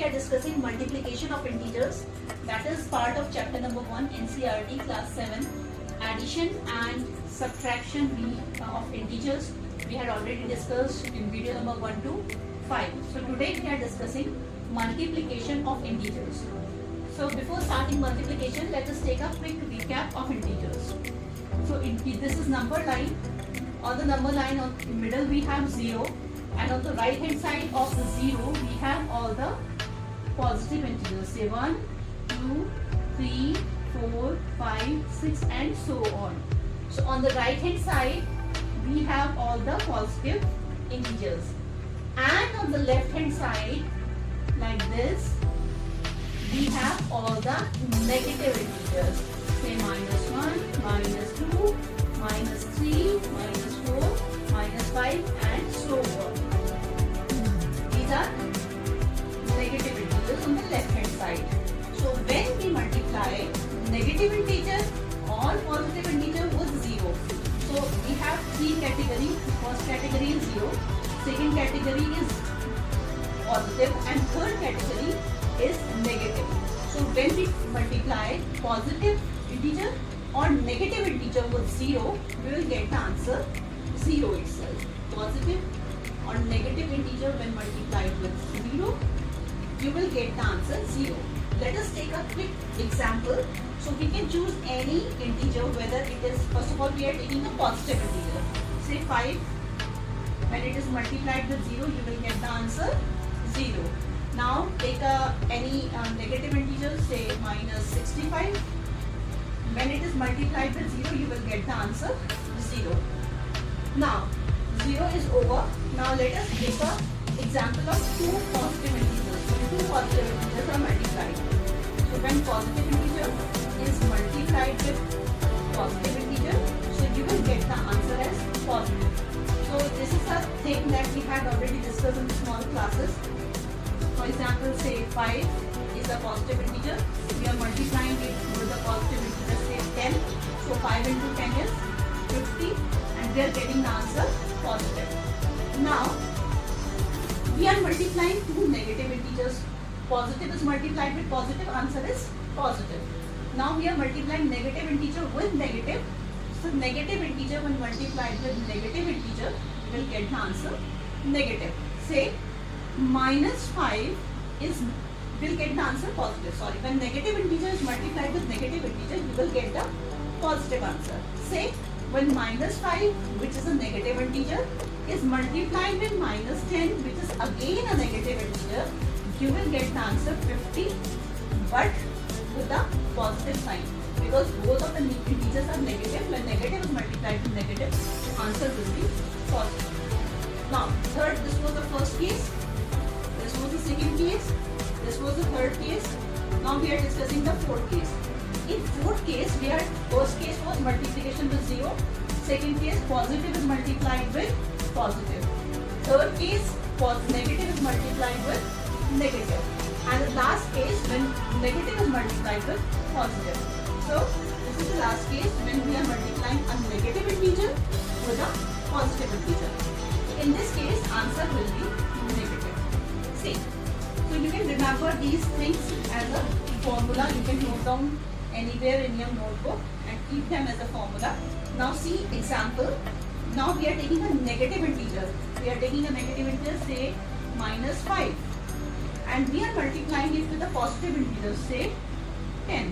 are discussing multiplication of integers. That is part of chapter number 1 NCERT class 7. Addition and subtraction of integers we had already discussed in video number 1 to 5. So today we are discussing multiplication of integers. So before starting multiplication, let us take a quick recap of integers. So this is number line. On the number line on the middle we have 0, and on the right hand side of the 0 we have all the positive integers, say 1, 2, 3, 4, 5, 6 and so on. So on the right hand side we have all the positive integers, and on the left hand side like this we have all the negative integers, say -1, -2, -3, -4, -5 and so on. These are negative integers on the left hand side. So when we multiply negative integer or positive integer with 0, so we have three categories. First category is 0, second category is positive and third category is negative. So when we multiply positive integer or negative integer with 0, we will get the answer 0 itself. Positive or negative integer when multiplied with 0, you will get the answer 0. Let us take a quick example. So we can choose any integer, whether it is, first of all we are taking a positive integer. Say 5, when it is multiplied with 0, you will get the answer 0. Now take any negative integer, say -65. When it is multiplied with 0, you will get the answer 0. Now 0 is over. Now let us take an example of two positive integers. So two positive integers are multiplied. So when positive integer is multiplied with positive integer, so you will get the answer as positive. So this is a thing that we had already discussed in small classes. For example, say 5 is a positive integer. We are multiplying it with a positive integer, say 10. So 5 into 10 is 50, and we are getting the answer positive. Now we are multiplying two negative integers. Positive is multiplied with positive, answer is positive. Now we are multiplying negative integer with negative. So negative integer when multiplied with negative integer, we will get the answer negative. Say -5 is, will get the answer positive. Sorry, when negative integer is multiplied with negative integer, you will get the positive answer. Say when -5, which is a negative integer, is multiplied with -10, which is again a negative integer, you will get the answer 50, but with the positive sign, because both of the integers are negative. When negative is multiplied with negative, the answer will be positive. Now third, this was the first case, this was the second case, this was the third case. Now we are discussing the fourth case. In fourth case, we are, first case was multiplication with 0, second case positive is multiplied with positive, third case negative is multiplied with negative, and the last case when negative is multiplied with positive. So this is the last case when we are multiplying a negative integer with a positive integer. In this case, answer will be negative. See, so you can remember these things as a formula. You can note down anywhere in your notebook and keep them as a formula. Now see example. Now we are taking a negative integer. We are taking a negative integer, say -5, and we are multiplying it with a positive integer, say 10.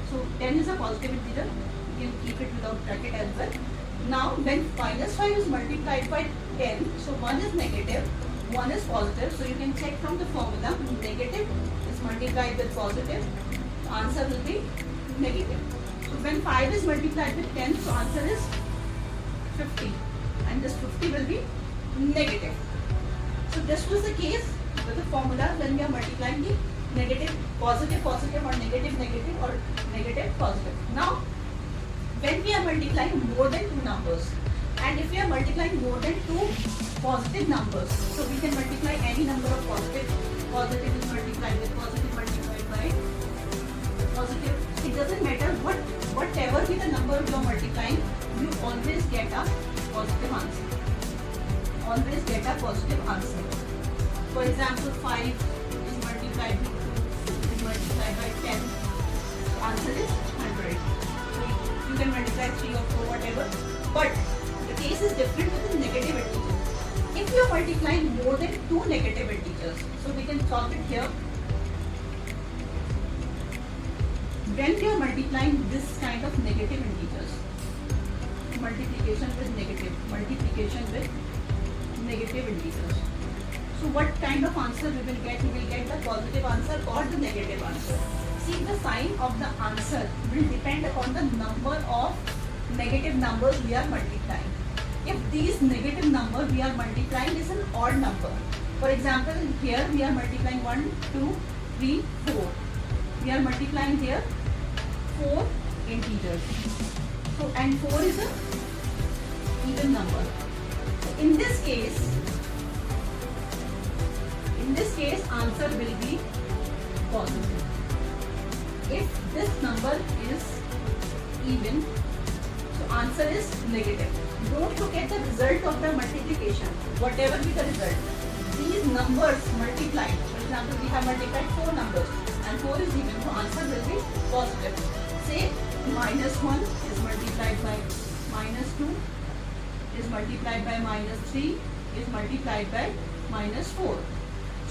So 10 is a positive integer. You can keep it without bracket as well. Now when -5 is multiplied by 10, so one is negative, one is positive. So you can check from the formula. Negative is multiplied with positive, answer will be negative. So when 5 is multiplied with 10, so answer is 50, and this 50 will be negative. So this was the case with the formula when we are multiplying the negative, positive, positive, or negative, negative, or negative, positive. Now when we are multiplying more than two numbers, and if we are multiplying more than two positive numbers, so we can multiply any number of positive. Positive is multiplied with positive, multiplied by positive. It doesn't matter whatever be the number you are multiplying, you always get a positive answer. Always get a positive answer. For example, 5 is multiplied multiplied with 2 is multiplied by 10. So answer is 100. So you can multiply 3 or 4, whatever. But the case is different with the negative integers. If you are multiplying more than 2 negative integers, so we can solve it here. When we are multiplying this kind of negative integers, multiplication with negative integers. So what kind of answer we will get? We will get the positive answer or the negative answer. See, the sign of the answer will depend upon the number of negative numbers we are multiplying. If these negative number we are multiplying is an odd number, for example, here we are multiplying 1, 2, 3, 4. We are multiplying here 4 integers. So, and 4 is a even number. So in this case, answer will be positive. If this number is even, so answer is negative. Don't look at the result of the multiplication, whatever be the result. These numbers multiplied, for example, we have multiplied 4 numbers and 4 is even, so answer will be positive. Say -1 is multiplied by -2 is multiplied by -3 is multiplied by -4.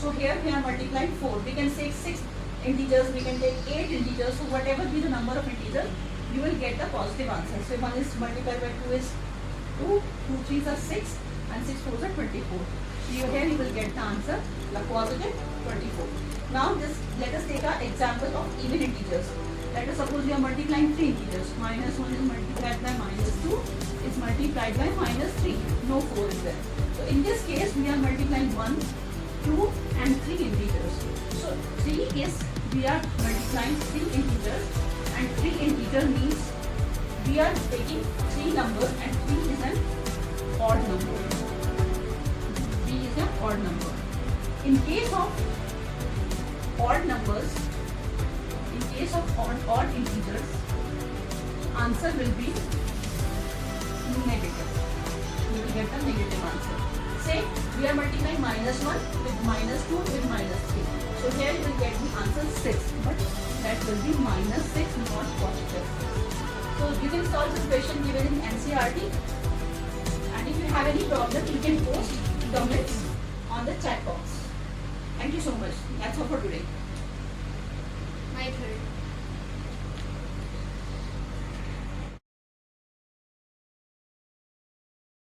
So here we are multiplying 4. We can take 6 integers, we can take 8 integers. So whatever be the number of integers, you will get the positive answer. So 1 is multiplied by 2 is 2, 2 3s are 6 and 6 4s are 24. So here you will get the answer, the positive 24. Now let us take our example of even integers. Let us suppose we are multiplying 3 integers. -1 is multiplied by -2 is multiplied by -3. No 4 is there. So in this case we are multiplying 1, 2 and 3 integers. So 3 is, we are multiplying 3 integers and 3 integer means we are taking 3 numbers and 3 is an odd number. 3 is an odd number. In case of odd numbers, in case of odd integers, answer will be negative. We will get the negative answer. Say we are multiplying -1 with -2 with -3. So here you will get the answer 6, but that will be -6, not positive. So you can solve this question given in NCERT. And if you have any problem, you can post comments on the chat box. Thank you so much. That's all for today. My turn.